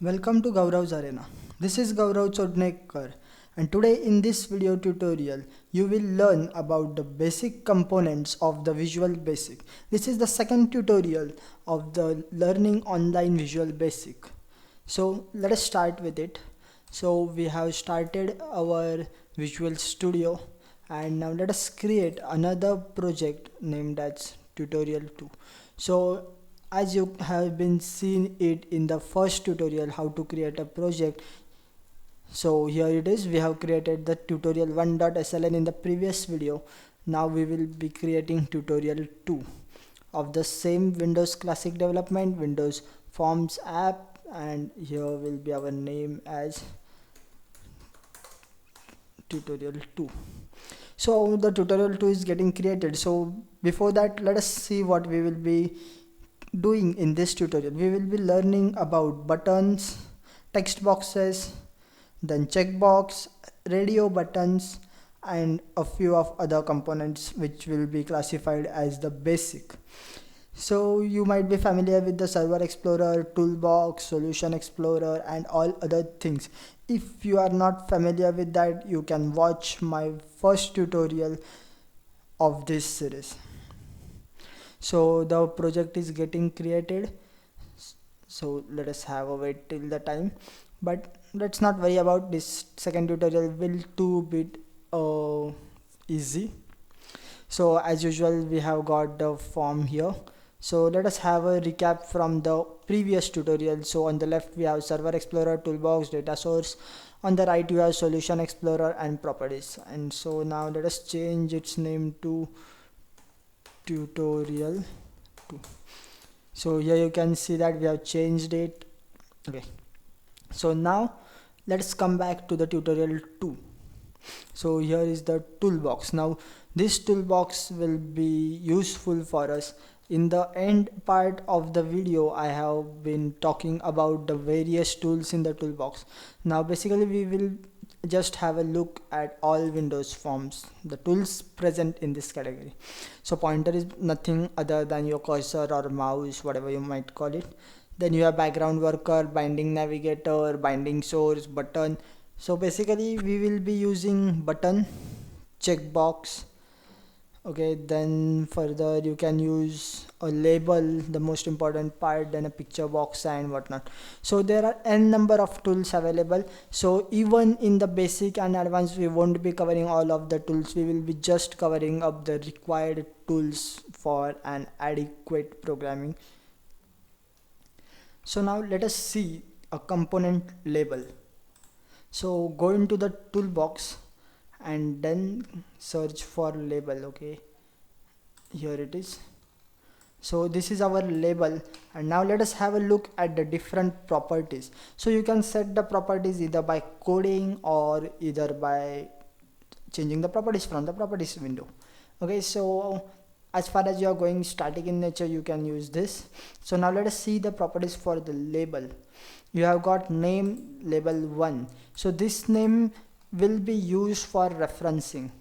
Welcome to Gaurav's Arena. This is Gaurav Chodnekar, and today in this video tutorial you will learn about the basic components of the Visual Basic. This is the second tutorial of the Learning Online Visual Basic. So let us start with it. So we have started our Visual Studio and now let us create another project named as tutorial 2. So as you have been seen it in the first tutorial how to create a project, so here it is. We have created the tutorial 1.sln in the previous video. Now we will be creating tutorial 2 of the same Windows Classic Development, Windows Forms app, and here will be our name as tutorial 2. So the tutorial 2 is getting created. So before that, let us see what we will be doing in this tutorial. We will be learning about buttons, text boxes, then checkbox, radio buttons, and a few of other components which will be classified as the basic. So you might be familiar with the Server Explorer, Toolbox, Solution Explorer, and all other things. If you are not familiar with that, you can watch my first tutorial of this series. So the project is getting created, so let us have a wait till the time, but let's not worry about this. Second tutorial will too bit easy. So as usual we have got the form here. So let us have a recap from the previous tutorial. So on the left we have Server Explorer, Toolbox, Data Source. On the right you have Solution Explorer and Properties. And so now let us change its name to tutorial 2. So here you can see that we have changed it. Okay, so now let's come back to the tutorial 2. So here is the toolbox. Now this toolbox will be useful for us. In the end part of the video I have been talking about the various tools in the toolbox. Now basically we will just have a look at all Windows forms, the tools present in this category. So pointer is nothing other than your cursor or mouse, whatever you might call it. Then you have background worker, binding navigator, binding source, button. So basically we will be using button, checkbox. Okay, then further you can use a label, the most important part, then a picture box and whatnot. So there are n number of tools available. So even in the basic and advanced we won't be covering all of the tools. We will be just covering up the required tools for an adequate programming. So now let us see a component label. So go into the toolbox and then search for label. Okay, here it is. So this is our label, and now let us have a look at the different properties. So you can set the properties either by coding or either by changing the properties from the properties window. Okay, so as far as you are going static in nature, you can use this. So now let us see the properties for the label. You have got name label 1. So this name will be used for referencing.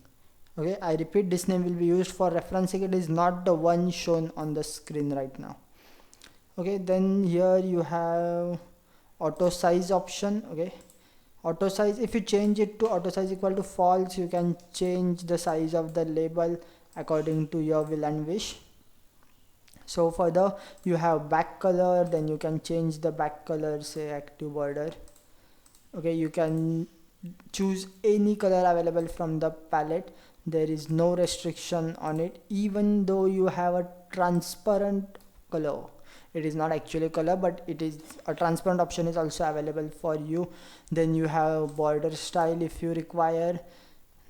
Okay, I repeat, this name will be used for referencing. It is not the one shown on the screen right now. Okay, then here you have auto size option. Okay, auto size, if you change it to auto size equal to false, you can change the size of the label according to your will and wish. So further you have back color, then you can change the back color, say active border. Okay, you can choose any color available from the palette. There is no restriction on it, even though you have a transparent color. It is not actually color, but it is a transparent option is also available for you. Then you have border style if you require.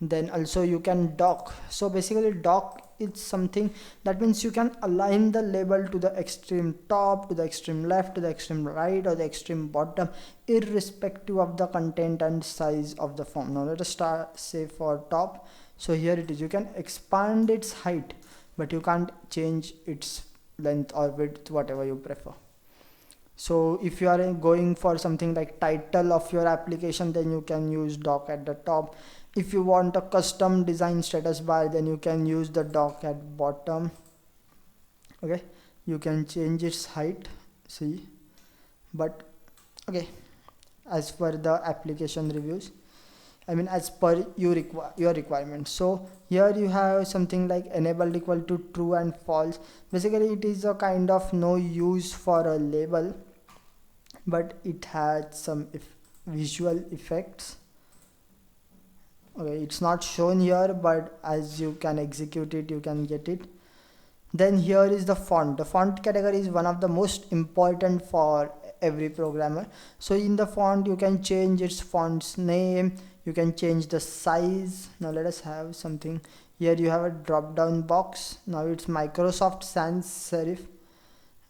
Then also you can dock. So basically dock is something that means you can align the label to the extreme top, to the extreme left, to the extreme right, or the extreme bottom, irrespective of the content and size of the form. Now let us start, say for top. So here it is. You can expand its height, but you can't change its length or width, whatever you prefer. So if you are going for something like title of your application, then you can use dock at the top. If you want a custom design status bar, then you can use the dock at bottom. Okay, you can change its height, see, but okay, as per the application reviews. I mean as per your requirement. So here you have something like enabled equal to true and false. Basically it is a kind of no use for a label, but it has some visual effects. Okay, it's not shown here, but as you can execute it, you can get it. Then here is the font. The font category is one of the most important for every programmer. So in the font you can change its font's name, you can change the size. Now let us have something. Here you have a drop down box. Now it's Microsoft Sans Serif.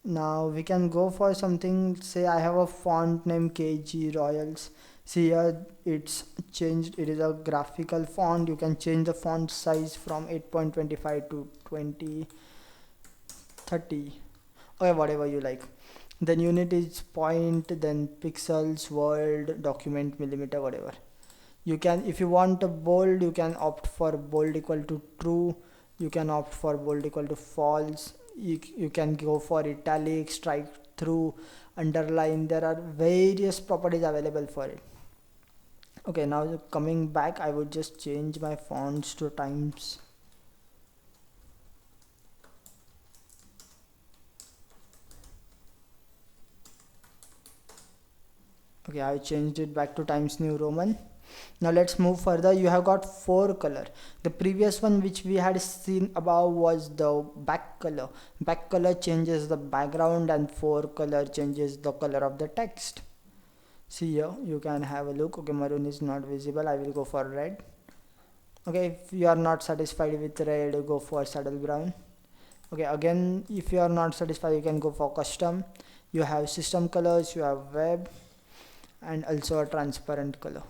Now we can go for something, say I have a font name KG Royals. See here it's changed, it is a graphical font. You can change the font size from 8.25 to 20, 30, or whatever you like. Then unit is point, then pixels, word, document, millimeter, whatever. You can, if you want a bold, you can opt for bold equal to true, you can opt for bold equal to false, you can go for italic, strike through, underline. There are various properties available for it. Okay, now coming back, I would just change my fonts to Times. Okay, I changed it back to Times New Roman. Now let's move further. You have got 4 color. The previous one which we had seen above was the back color. Back color changes the background and 4 color changes the color of the text. See here, you can have a look. Okay, maroon is not visible. I will go for red. Okay, if you are not satisfied with red, go for saddle brown. Okay, again, if you are not satisfied, you can go for custom. You have system colors, you have web, and also a transparent color.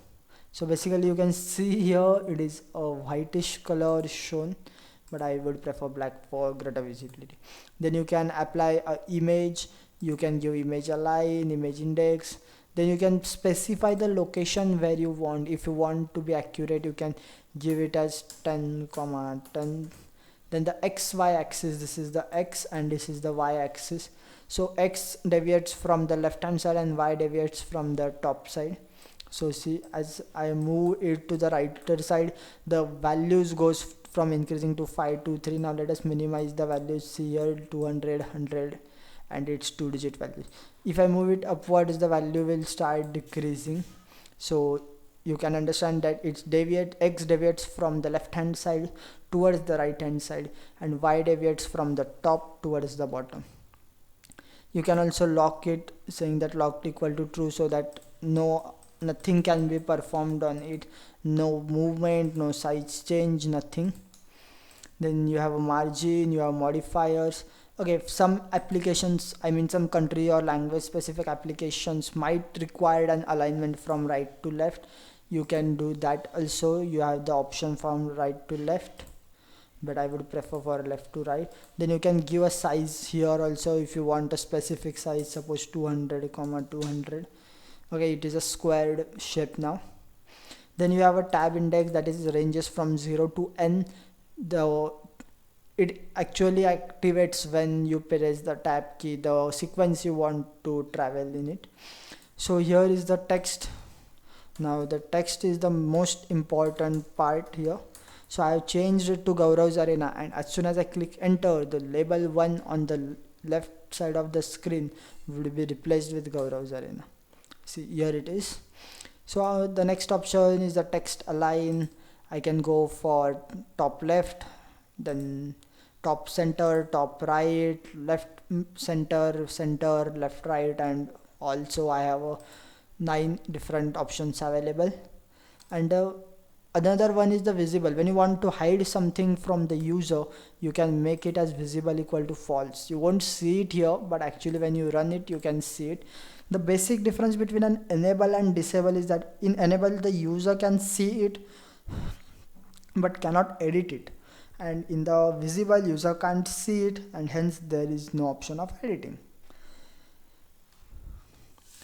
So basically you can see here it is a whitish color shown, but I would prefer black for greater visibility. Then you can apply a image, you can give image align, image index. Then you can specify the location where you want. If you want to be accurate, you can give it as 10, 10. Then the XY axis, this is the X and this is the Y axis. So X deviates from the left hand side and Y deviates from the top side. So see, as I move it to the right side, the values goes from increasing to 5 to 3. Now let us minimize the values. See here 200, 100, and it's 2-digit values. If I move it upwards, the value will start decreasing. So you can understand that it's X deviates from the left hand side towards the right hand side, and Y deviates from the top towards the bottom. You can also lock it, saying that locked equal to true, so that nothing can be performed on it, no movement, no size change, nothing. Then you have a margin, you have modifiers. Okay, some applications, I mean some country or language specific applications might require an alignment from right to left. You can do that also. You have the option from right to left, but I would prefer for left to right. Then you can give a size here also if you want a specific size, suppose 200, 200. Okay, it is a squared shape now. Then you have a tab index that is ranges from 0 to n. It actually activates when you press the tab key, the sequence you want to travel in it. So here is the text. Now the text is the most important part here. So I have changed it to Gaurav's Arena, and as soon as I click enter, the label 1 on the left side of the screen will be replaced with Gaurav's Arena. See, here it is. So the next option is the text align. I can go for top left, then top center, top right, left center, center, left right, and also I have 9 different options available. And another one is the visible. When you want to hide something from the user, you can make it as visible equal to false. You won't see it here, but actually when you run it, you can see it. The basic difference between an enable and disable is that in enable the user can see it but cannot edit it, and in the visible user can't see it, and hence there is no option of editing.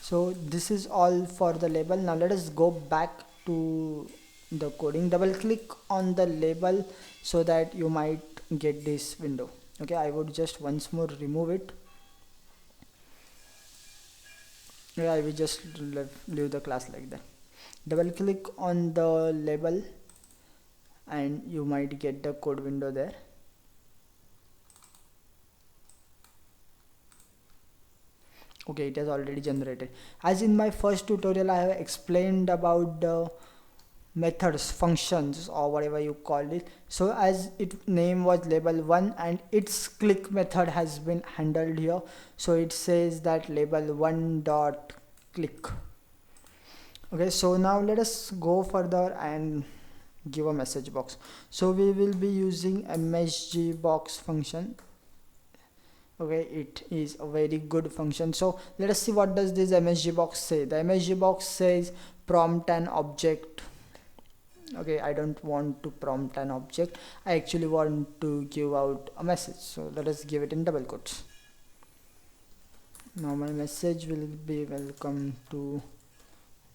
So this is all for the label. Now let us go back to the coding. Double click on the label so that you might get this window. Okay, I would just once more remove it. Yeah, I will just leave the class like that. Double click on the label and you might get the code window there. Okay, it has already generated. As in my first tutorial I have explained about the methods, functions, or whatever you call it. So as its name was label 1 and its click method has been handled here, so it says that label 1 dot click. Okay, so now let us go further and give a message box. So we will be using msg box function. Okay, it is a very good function. So let us see what does this msg box say. The msg box says prompt an object. Okay, I don't want to prompt an object, I actually want to give out a message, so let us give it in double quotes. Now my message will be welcome to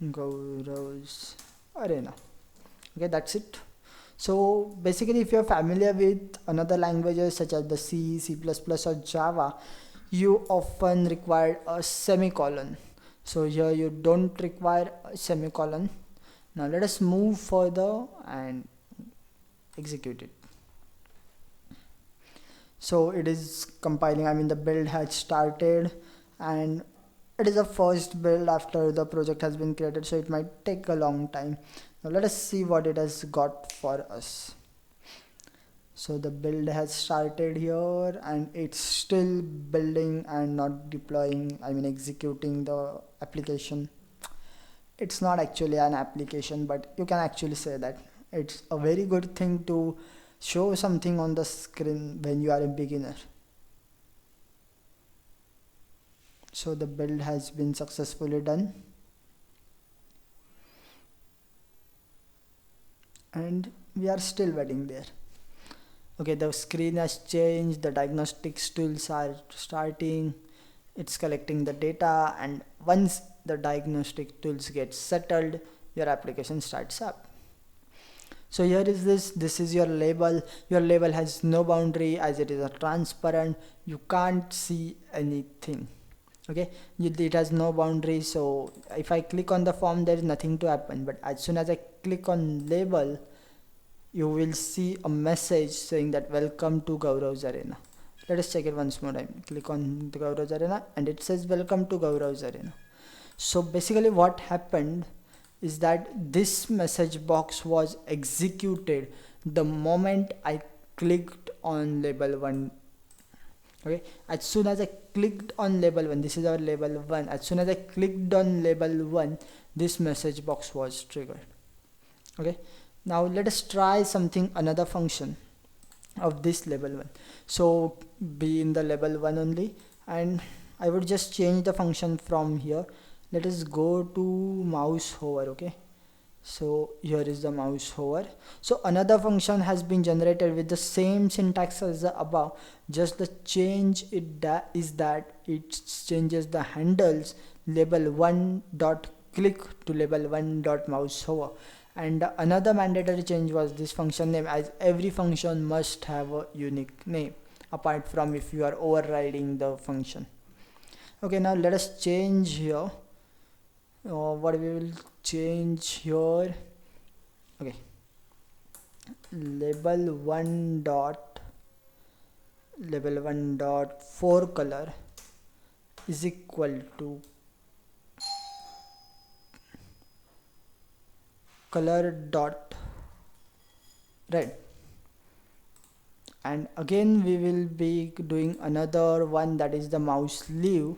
Gaurav's arena. Okay, that's it. So basically if you're familiar with another languages such as the C, C++ or Java, you often require a semicolon. So here you don't require a semicolon. Now let us move further and execute it. So it is compiling, I mean the build has started and it is a first build after the project has been created, so it might take a long time. Now let us see what it has got for us. So the build has started here and it's still building and not deploying, I mean executing the application. It's not actually an application, but you can actually say that. It's a very good thing to show something on the screen when you are a beginner. So the build has been successfully done. And we are still waiting there. Okay, the screen has changed, the diagnostics tools are starting, it's collecting the data, and once the diagnostic tools get settled, your application starts up. So here is this is your label. Your label has no boundary as it is a transparent, you can't see anything. Okay, it has no boundary, so if I click on the form there is nothing to happen, but as soon as I click on label, you will see a message saying that welcome to Gaurav's arena. Let us check it once more time. Click on the Gaurav's arena and it says welcome to Gaurav's arena. So basically what happened is that this message box was executed the moment I clicked on label 1. Okay, as soon as I clicked on label 1, this is our label 1, as soon as I clicked on label 1, this message box was triggered. Okay, now let us try something, another function of this label 1. So be in the label 1 only, and I would just change the function from here. Let us go to mouse hover. Okay, so here is the mouse hover. So another function has been generated with the same syntax as the above, just the change is that it changes the handles label 1 dot click to label 1 dot mouse hover. And another mandatory change was this function name, as every function must have a unique name apart from if you are overriding the function. Okay, now let us change here. What we will change here, okay, label 1 dot for color is equal to color dot red. And again we will be doing another one, that is the mouse leave,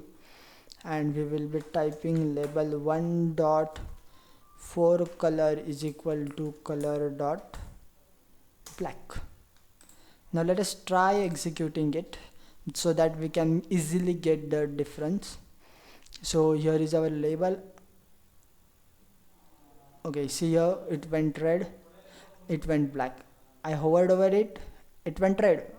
and we will be typing label 1 dot for color is equal to color dot black. Now let us try executing it so that we can easily get the difference. So here is our label. Okay, see here, it went red, it went black. I hovered over it, it went red.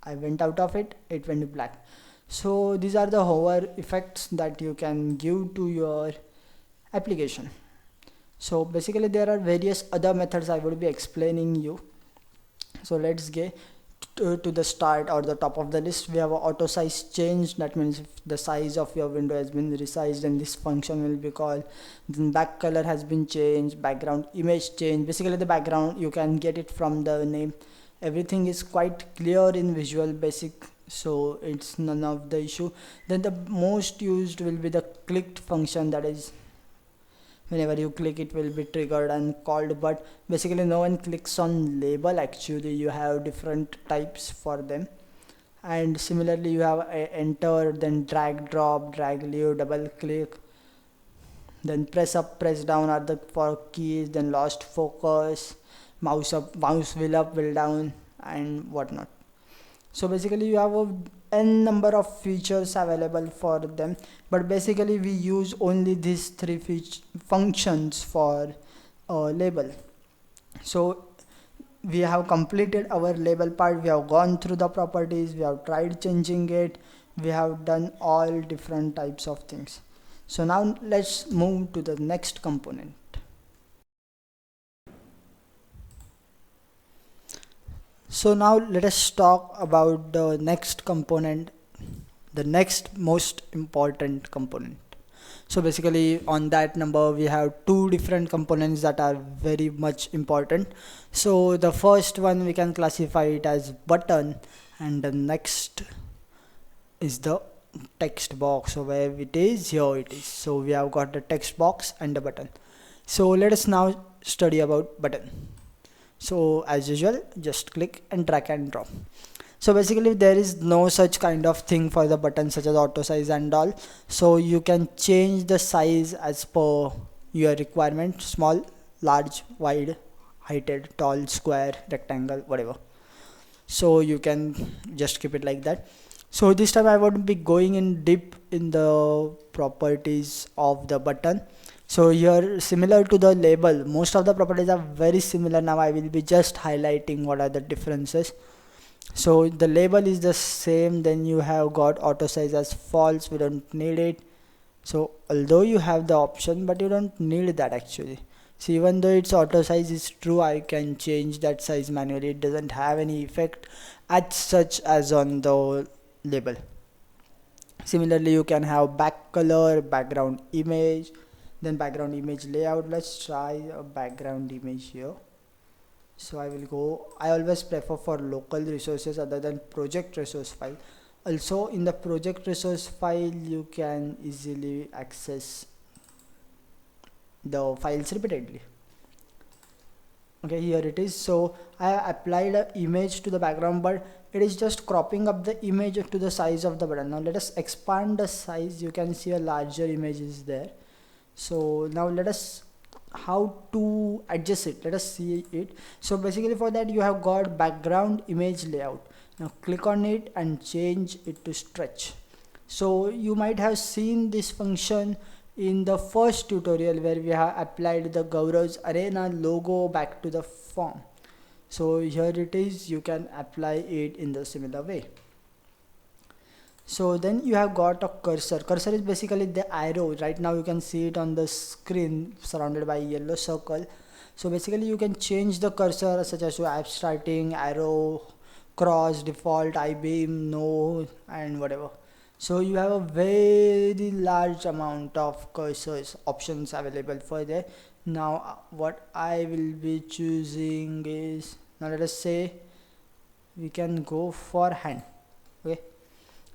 I went out of it, it went black. So these are the hover effects that you can give to your application. So basically there are various other methods I will be explaining you. So let's get to the start or the top of the list, we have a auto size change. That means if the size of your window has been resized, then this function will be called. Then back color has been changed, background image change. Basically the background, you can get it from the name. Everything is quite clear in Visual Basic, so it's none of the issue. Then the most used will be the clicked function, that is whenever you click it will be triggered and called, but basically no one clicks on label. Actually you have different types for them. And similarly you have a enter, then drag drop, drag leave, double click, then press up, press down are the for keys, then lost focus, mouse up, mouse wheel up, wheel down, and whatnot. So basically you have a n number of features available for them, but basically we use only these three functions for label. So we have completed our label part. We have gone through the properties, we have tried changing it, we have done all different types of things. So now let's move to the next component. So now let us talk about the next component, the next most important component. So basically on that number we have two different components that are very much important. So the first one we can classify it as button, and the next is the text box. So where it is, here it is. So we have got the text box and the button. So let us now study about button. So as usual, just click and drag and drop. So basically there is no such kind of thing for the button such as auto size and all. So you can change the size as per your requirement: small, large, wide, heighted, tall, square, rectangle, whatever. So you can just keep it like that. So this time I won't be going in deep in the properties of the button. So here, similar to the label, most of the properties are very similar. Now I will be just highlighting what are the differences. So the label is the same. Then you have got auto size as false, we don't need it. So although you have the option, but you don't need that actually. So even though its auto size is true, I can change that size manually. It doesn't have any effect as such as on the label. Similarly you can have back color, background image, then background image layout. Let's try a background image here. So I always prefer for local resources other than project resource file. Also in the project resource file you can easily access the files repeatedly. Okay, here it is. So I applied an image to the background, but it is just cropping up the image to the size of the button. Now let us expand the size. You can see a larger image is there. So now let us how to adjust it, let us see it. So basically for that you have got background image layout. Now click on it and change it to stretch. So you might have seen this function in the first tutorial where we have applied the Gaurav's Arena logo back to the form. So here it is, you can apply it in the similar way. So then you have got a cursor. Cursor is basically the arrow. Right now you can see it on the screen surrounded by a yellow circle. So basically you can change the cursor such as to abstracting, arrow, cross, default, I-beam, no, and whatever. So you have a very large amount of cursors options available for there. Now what I will be choosing is, now let us say we can go for hand. Okay,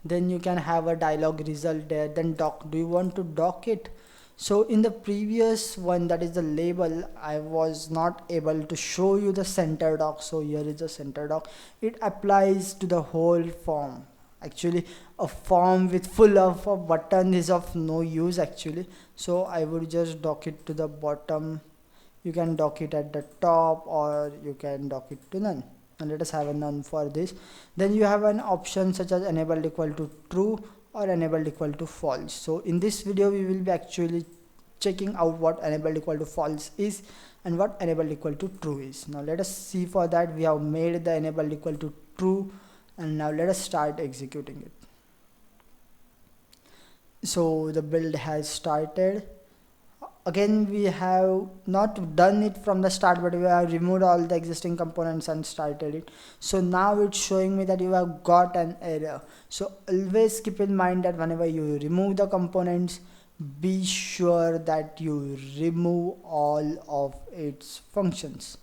then you can have a dialog result there. Then dock, do you want to dock it? So in the previous one, that is the label, I was not able to show you the center dock. So here is the center dock. It applies to the whole form. Actually a form with full of a button is of no use actually. So I would just dock it to the bottom. You can dock it at the top or you can dock it to none. And let us have a none for this. Then you have an option such as enabled equal to true or enabled equal to false. So in this video we will be actually checking out what enabled equal to false is and what enabled equal to true is. Now let us see. For that we have made the enabled equal to true, and now let us start executing it. So the build has started. again we have not done it from the start, but we have removed all the existing components and started it. So now it's showing me that you have got an error. So always keep in mind that whenever you remove the components, be sure that you remove all of its functions.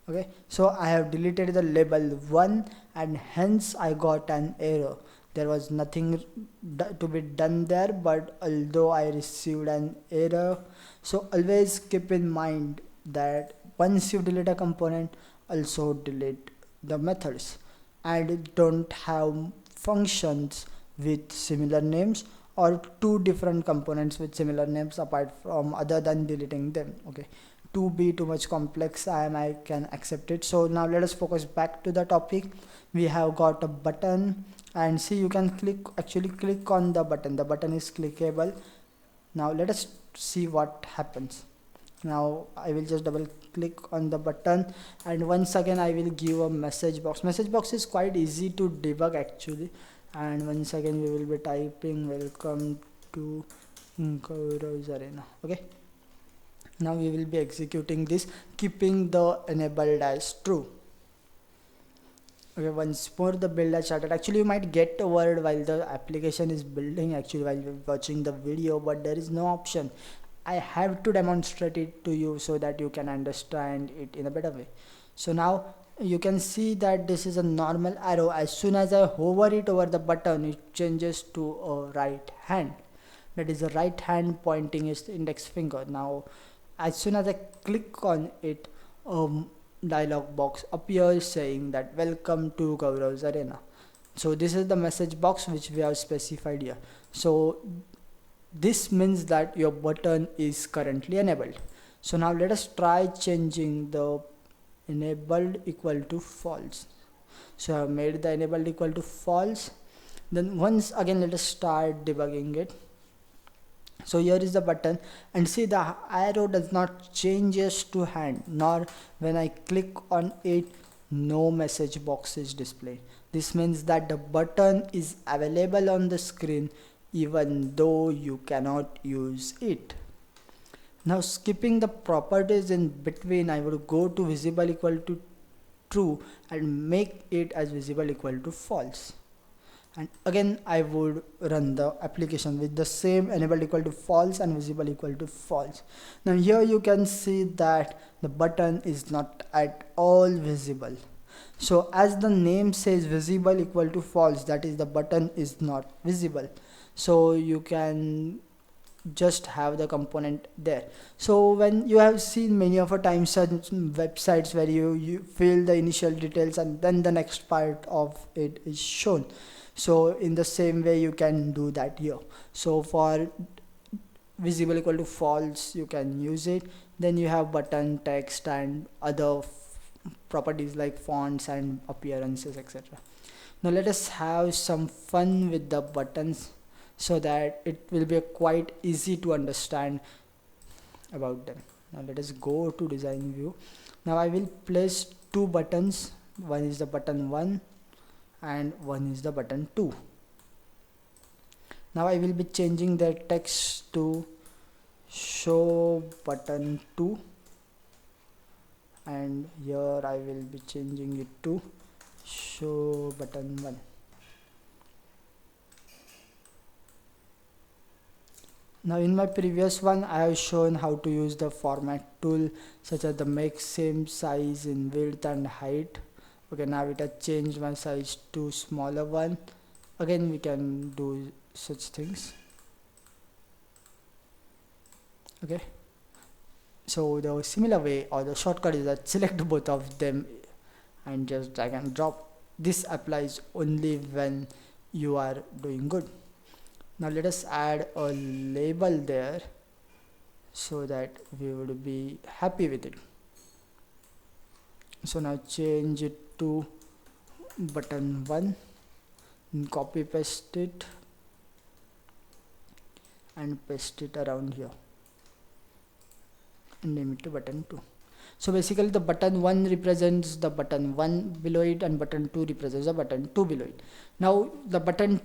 Okay, so I have deleted the label 1 and hence I got an error. There was nothing to be done there, but although I received an error. So always keep in mind that once you delete a component, also delete the methods, and don't have functions with similar names or two different components with similar names apart from other than deleting them. Okay, to be too much complex and I can accept it. So now let us focus back to the topic. We have got a button, and see, you can actually click on the button is clickable. Now let us see what happens. Now I will just double click on the button, and once again I will give a message box is quite easy to debug actually. And once again we will be typing welcome to Gaurav's Arena. Okay, now we will be executing this, keeping the enabled as true. Okay, once more the build has started. Actually you might get a word while the application is building, actually while you're watching the video, but there is no option. I have to demonstrate it to you so that you can understand it in a better way. So now you can see that this is a normal arrow. As soon as I hover it over the button, it changes to a right hand. That is the right hand pointing its index finger. Now as soon as I click on it, dialog box appears saying that welcome to Gaurav's Arena. So this is the message box which we have specified here. So this means that your button is currently enabled. So now let us try changing the enabled equal to false. So I have made the enabled equal to false. Then once again let us start debugging it. So here is the button, and see the arrow does not changes to hand, nor when I click on it no message box is displayed. This means that the button is available on the screen even though you cannot use it. Now skipping the properties in between, I would go to visible equal to true and make it as visible equal to false. And again I would run the application with the same enabled equal to false and visible equal to false. Now here you can see that the button is not at all visible. So as the name says visible equal to false, that is the button is not visible. So you can just have the component there. So when you have seen many of a times such websites where you fill the initial details and then the next part of it is shown. So in the same way you can do that here. So for visible equal to false you can use it. Then you have button text and other properties like fonts and appearances, etc. Now let us have some fun with the buttons so that it will be quite easy to understand about them. Now let us go to design view. Now I will place two buttons. One is the button 1 and one is the button 2. Now I will be changing the text to show button 2, and here I will be changing it to show button 1. Now in my previous one I have shown how to use the format tool, such as the make same size in width and height. Okay, now it has changed my size to smaller one. Again we can do such things. Okay, so the similar way or the shortcut is that select both of them and just drag and drop. This applies only when you are doing good. Now let us add a label there so that we would be happy with it. So now change it to button 1, copy paste it and paste it around here and name it to button 2. So basically the button 1 represents the button 1 below it and button 2 represents the button 2 below it. Now the button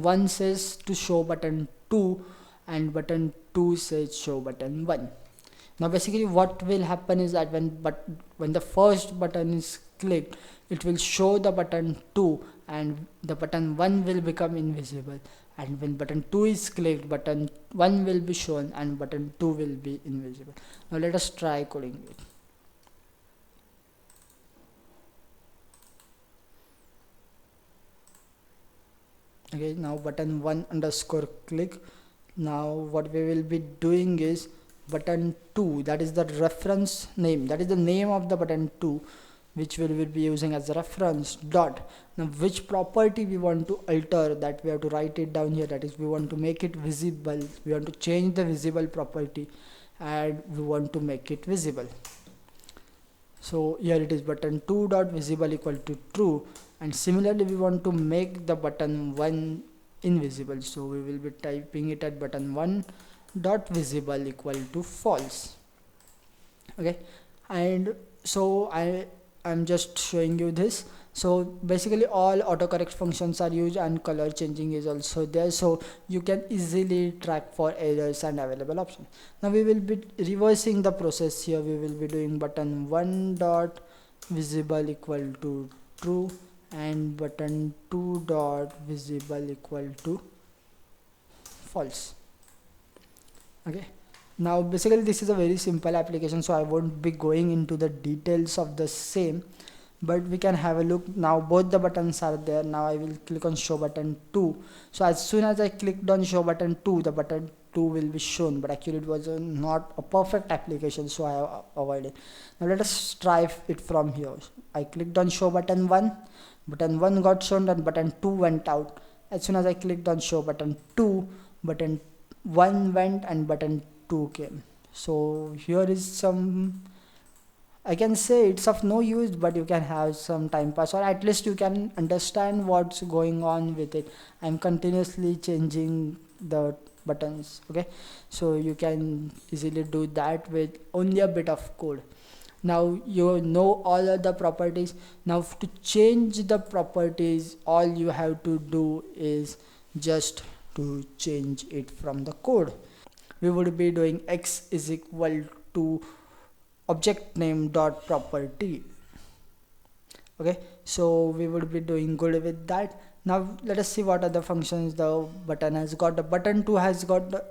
1 says to show button 2 and button 2 says show button 1. Now basically what will happen is that when the first button is clicked, it will show the button 2 and the button 1 will become invisible, and when button 2 is clicked, button 1 will be shown and button 2 will be invisible. Now let us try coding it. Okay, now button 1 underscore click. Now what we will be doing is button 2, that is the reference name, that is the name of the button 2, which we will be using as a reference dot. Now which property we want to alter, that we have to write it down here, that is we want to make it visible, we want to change the visible property and we want to make it visible. So here it is button 2 dot visible equal to true, and similarly we want to make the button 1 invisible, so we will be typing it at button 1 dot visible equal to false. Okay, and so I'm just showing you this. So basically all autocorrect functions are used and color changing is also there, so you can easily track for errors and available options. Now we will be reversing the process here. We will be doing button 1 dot visible equal to true and button 2 dot visible equal to false. Okay, now basically this is a very simple application, so I won't be going into the details of the same, but we can have a look. Now both the buttons are there. Now I will click on show button 2. So as soon as I clicked on show button 2, the button 2 will be shown, but actually it was not a perfect application, so I avoided. Now let us try it from here. I clicked on show button 1, button 1 got shown and button 2 went out. As soon as I clicked on show button 2, button 1 went and button 2 came. So here is some, I can say it's of no use, but you can have some time pass, or at least you can understand what's going on with it. I'm continuously changing the buttons. Okay, so you can easily do that with only a bit of code. Now you know all of the properties. Now to change the properties, all you have to do is just to change it from the code. We would be doing x is equal to object name dot property. Okay, so we would be doing good with that. Now let us see what are the functions the button has got. The button 2 has got the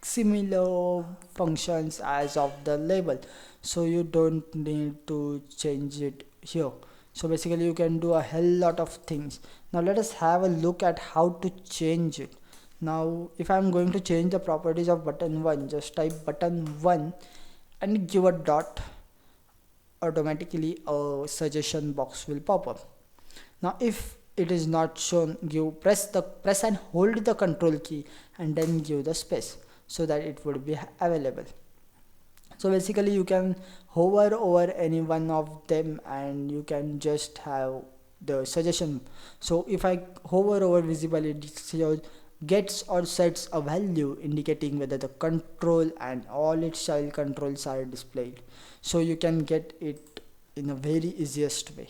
similar functions as of the label, so you don't need to change it here. So basically you can do a hell lot of things. Now let us have a look at how to change it. Now if I'm going to change the properties of button 1, just type button 1 and give a dot. Automatically a suggestion box will pop up. Now if it is not shown, press and hold the control key and then give the space so that it would be available. So basically you can hover over any one of them and you can just have the suggestion. So if I hover over visible, it shows gets or sets a value indicating whether the control and all its child controls are displayed, so you can get it in a very easiest way.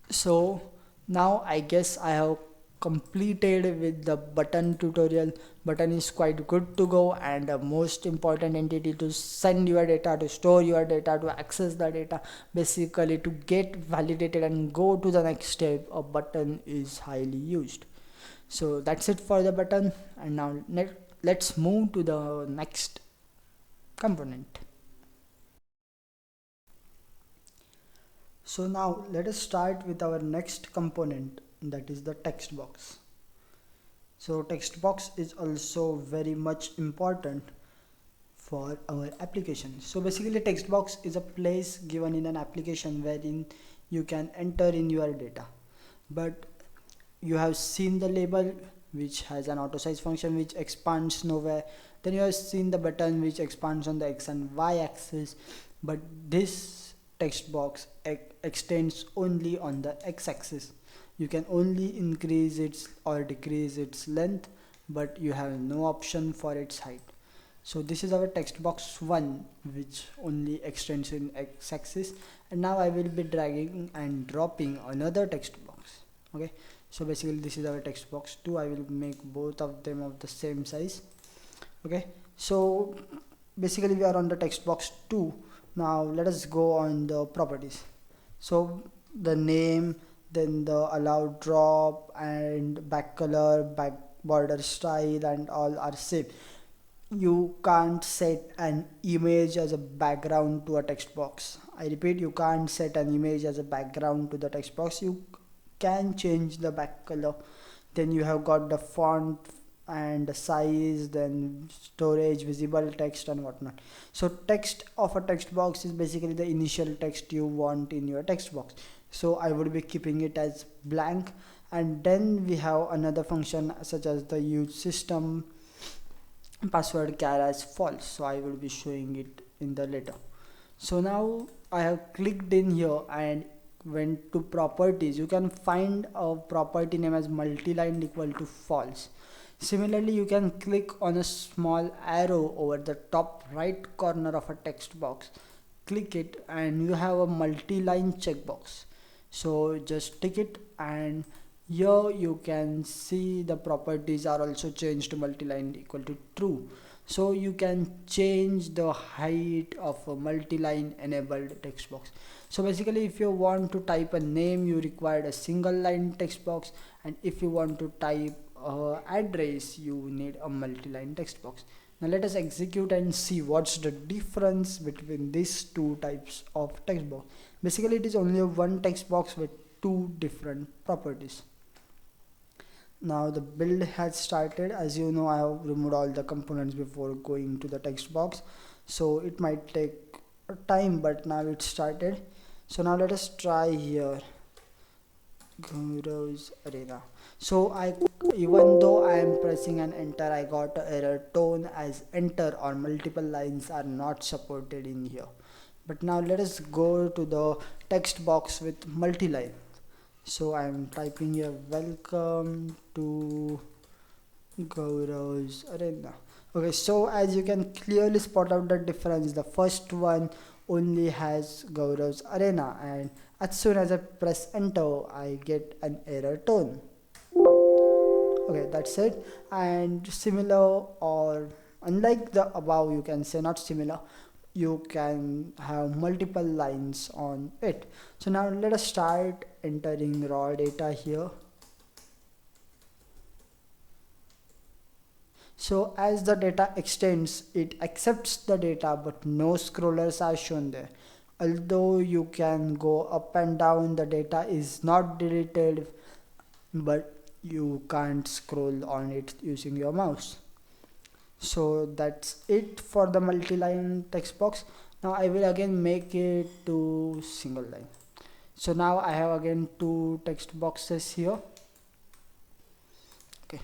So now I guess I have completed with the button tutorial. Button is quite good to go, and the most important entity to send your data, to store your data, to access the data, basically to get validated and go to the next step, a button is highly used. So that's it for the button, and now let's move to the next component. So now let us start with our next component, that is the text box. So text box is also very much important for our application. So basically text box is a place given in an application wherein you can enter in your data, but you have seen the label which has an auto size function which expands nowhere. Then you have seen the button which expands on the x and y axis, but this text box extends only on the x axis. You can only increase its or decrease its length, but you have no option for its height. So this is our text box 1, which only extends in x axis, and now I will be dragging and dropping another text box. Okay, So basically this is our text box 2. I will make both of them of the same size. Okay, so basically we are on the text box 2. Now let us go on the properties. So the name, then the allowed drop and back color, back border style and all are same. You can't set an image as a background to a text box. I repeat, you can't set an image as a background to the text box. You can change the back color. Then you have got the font and the size, then storage, visible text and whatnot. So text of a text box is basically the initial text you want in your text box. So I would be keeping it as blank, and then we have another function such as the use system password char as false. So I will be showing it in the later. So now I have clicked in here and went to properties. You can find a property name as multiline equal to false. Similarly, you can click on a small arrow over the top right corner of a text box. Click it and you have a multi-line checkbox. So just tick it, and here you can see the properties are also changed to multi-line equal to true. So you can change the height of a multi-line enabled text box. So basically, if you want to type a name, you require a single line text box, and if you want to type address, you need a multi-line text box. Now let us execute and see what's the difference between these two types of text box. Basically, it is only one text box with two different properties. Now the build has started. As you know, I have removed all the components before going to the text box, so it might take time, but now it started. So now let us try here, Gaurav's arena. So even though I am pressing an enter, I got an error tone as enter or multiple lines are not supported in here. But now let us go to the text box with multi-line. So I am typing here welcome to Gaurav's arena. Okay, so as you can clearly spot out the difference, the first one only has Gaurav's arena, and as soon as I press enter, I get an error tone. Okay, that's it. And similar, or unlike the above, you can say not similar, you can have multiple lines on it. So now let us start entering raw data here. So as the data extends, it accepts the data, but no scrollers are shown there. Although you can go up and down, the data is not deleted, but you can't scroll on it using your mouse. So that's it for the multi-line text box. Now I will again make it to single line. So now I have again two text boxes here. Okay,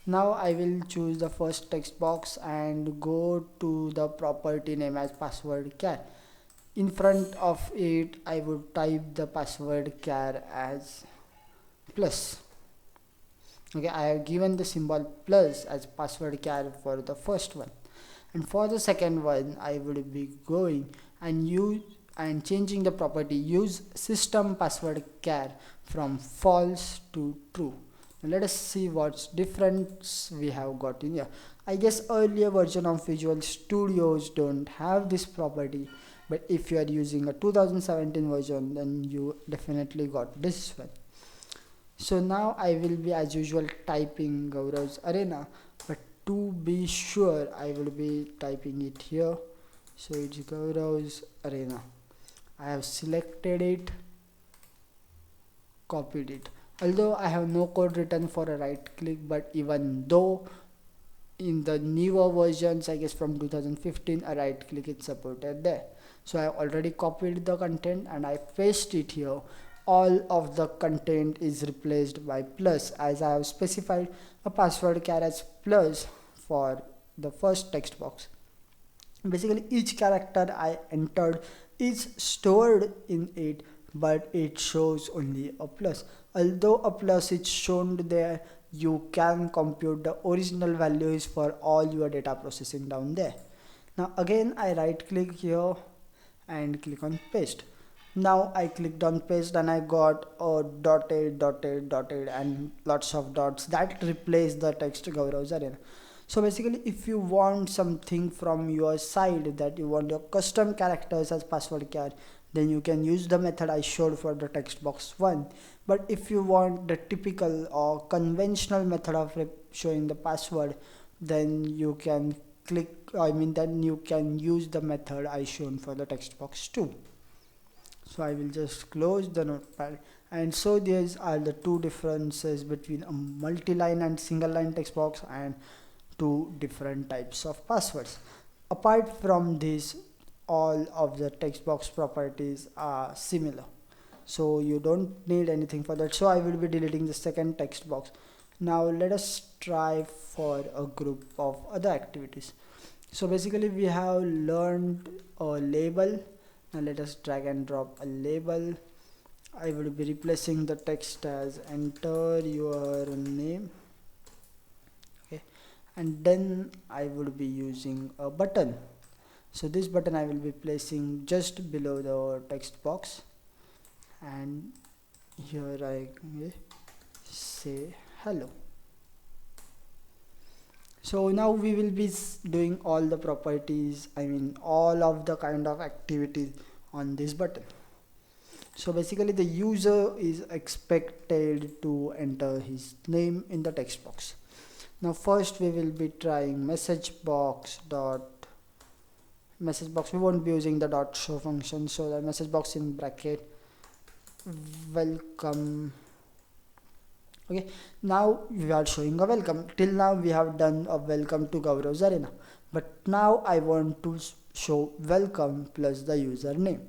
now I will choose the first text box and go to the property name as password char. In front of it, I would type the password char as plus. Okay, I have given the symbol plus as password char for the first one, and for the second one I would be going and changing the property use system password char from false to true. Now let us see what's difference we have got in here. I guess earlier version of Visual Studios don't have this property, but if you are using a 2017 version, then you definitely got this one. So now I will be as usual typing Gaurav's arena, but to be sure I will be typing it here. So it's Gaurav's arena. I have selected it, copied it. Although I have no code written for a right click, but even though in the newer versions, I guess from 2015, a right click is supported there. So I already copied the content and I paste it here. All of the content is replaced by plus, as I have specified a password char as plus for the first text box. Basically each character I entered is stored in it, but it shows only a plus. Although a plus is shown there, you can compute the original values for all your data processing down there. Now again I right click here and click on paste. Now I clicked on paste and I got a dotted and lots of dots that replace the text Gaurav Zarina. So basically, if you want something from your side, that you want your custom characters as password key, then you can use the method I showed for the text box one. But if you want the typical or conventional method of showing the password, then you can then you can use the method I shown for the text box 2. So I will just close the notepad, and so these are the two differences between a multi-line and single line text box and two different types of passwords. Apart from this, all of the text box properties are similar, so you don't need anything for that. So I will be deleting the second text box. Now let us try for a group of other activities. So basically we have learned a label. Now let us drag and drop a label. I will be replacing the text as enter your name. Okay, and then I would be using a button. So this button I will be placing just below the text box, and here I say hello. So now we will be doing all the properties, all of the kind of activities on this button. So basically the user is expected to enter his name in the text box. Now first we will be trying message box. We won't be using the dot show function, so the message box in bracket welcome. Okay, now we are showing a welcome. Till now we have done a welcome to Gaurav Zarina, but now I want to show welcome plus the username.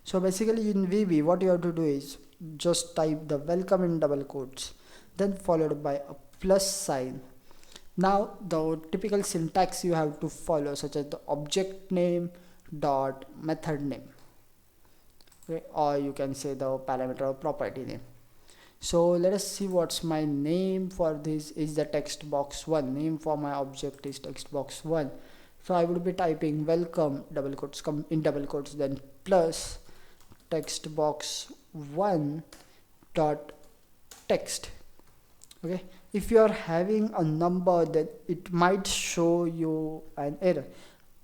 So basically in VB what you have to do is just type the welcome in double quotes, then followed by a plus sign. Now the typical syntax you have to follow, such as the object name dot method name, okay, or you can say the parameter or property name. So let us see what's my name for this is the text box 1. Name for my object is text box 1. So I would be typing welcome double quotes in double quotes, then plus text box 1 dot text. Okay, if you are having a number, then it might show you an error.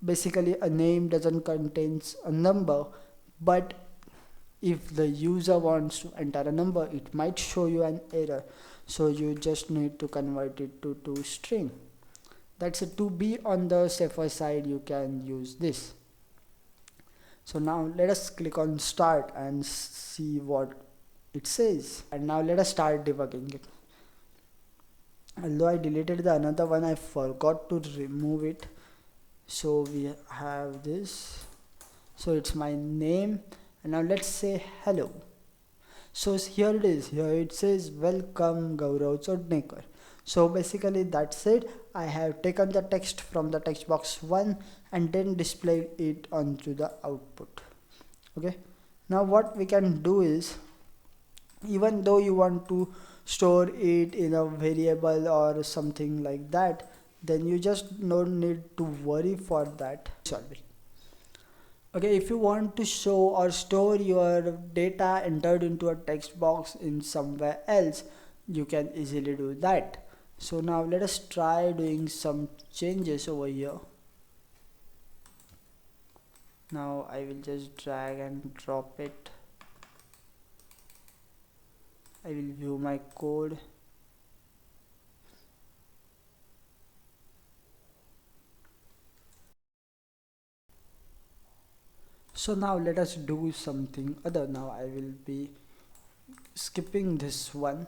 Basically a name doesn't contains a number, but if the user wants to enter a number, it might show you an error, so you just need to convert it to string. That's it. To be on the safer side, you can use this. So now let us click on start and see what it says, and now let us start debugging it. Although I deleted the another one, I forgot to remove it. So we have this, so it's my name, and now let's say hello. So here it is, here it says welcome Gaurav Chodnekar. So basically that's it. I have taken the text from the text box 1 and then displayed it onto the output. Okay, now what we can do is, even though you want to store it in a variable or something like that, then you just don't need to worry for that. Okay, if you want to show or store your data entered into a text box in somewhere else, you can easily do that. So now let us try doing some changes over here. Now I will just drag and drop it. I will view my code. So now let us do something other. Now I will be skipping this one,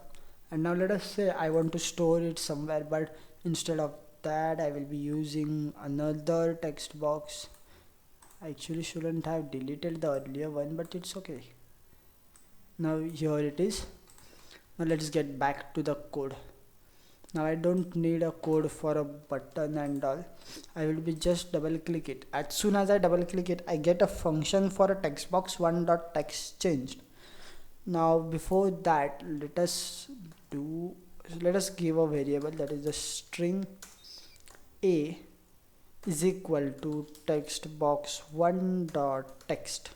and now let us say I want to store it somewhere, but instead of that I will be using another text box. I actually shouldn't have deleted the earlier one, but it's okay. Now here it is. Now let's get back to the code. Now I don't need a code for a button and all. I will be just double click it. As soon as I double click it, I get a function for a text box 1.text changed. Now before that, let us give a variable, that is the string a is equal to text box 1.text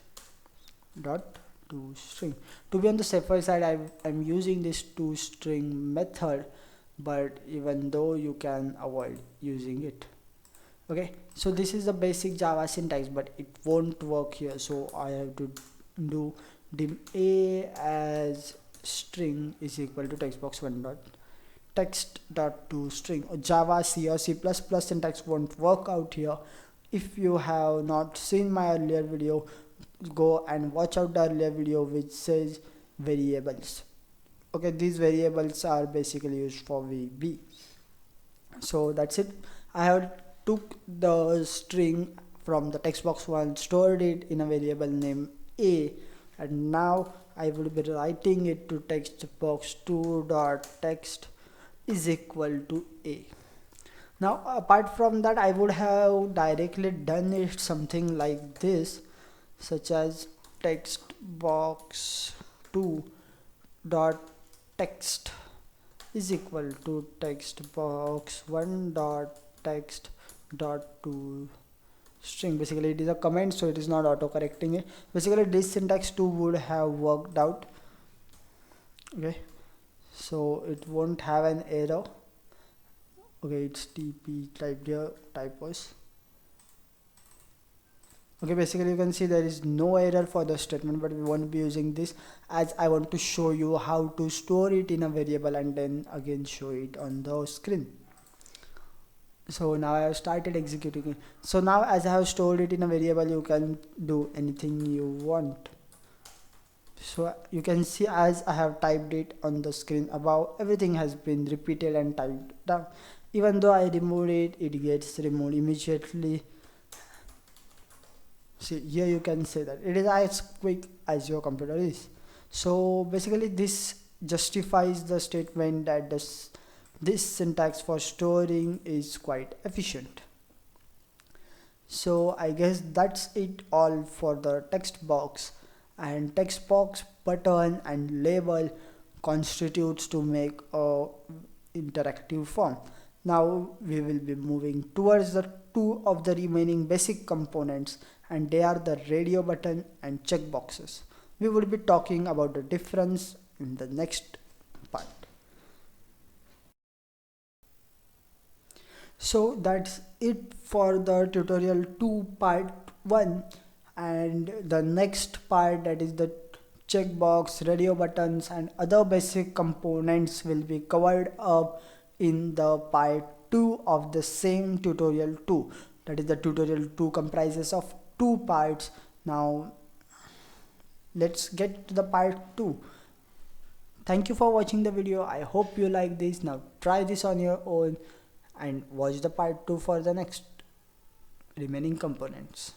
toString. To be on the safer side, I'm using this toString method, but even though you can avoid using it. Okay, so this is the basic Java syntax, but it won't work here, so I have to do dim a as string is equal to textbox1 dot text dot toString. Java, C or C++ syntax won't work out here. If you have not seen my earlier video, go and watch out the earlier video which says variables. Okay, these variables are basically used for VB. So that's it. I have took the string from the text box one, stored it in a variable name a, and now I will be writing it to textbox2 dot text is equal to a. Now apart from that, I would have directly done it something like this, such as textbox2 dot text is equal to textbox1 dot text dot to string. Basically it is a comment, so it is not auto correcting it. Basically this syntax too would have worked out. Okay, so it won't have an error. Okay, it's TP typed here, typos. Okay, basically you can see there is no error for the statement, but we won't be using this, as I want to show you how to store it in a variable and then again show it on the screen. So now I have started executing it. So now as I have stored it in a variable, you can do anything you want. So you can see as I have typed it on the screen above, everything has been repeated and typed down. Even though I remove it, it gets removed immediately. See, here you can say that it is as quick as your computer is. So basically this justifies the statement that this syntax for storing is quite efficient. So I guess that's it all for the text box, and text box, button and label constitutes to make a interactive form. Now we will be moving towards the two of the remaining basic components, and they are the radio button and checkboxes. We will be talking about the difference in the next part. So that's it for the tutorial 2 part 1, and the next part, that is the checkbox, radio buttons and other basic components, will be covered up in the part 2 of the same tutorial 2. That is the tutorial 2 comprises of 2 parts. Now let's get to the part 2. Thank you for watching the video. I hope you like this. Now try this on your own and watch the part 2 for the next remaining components.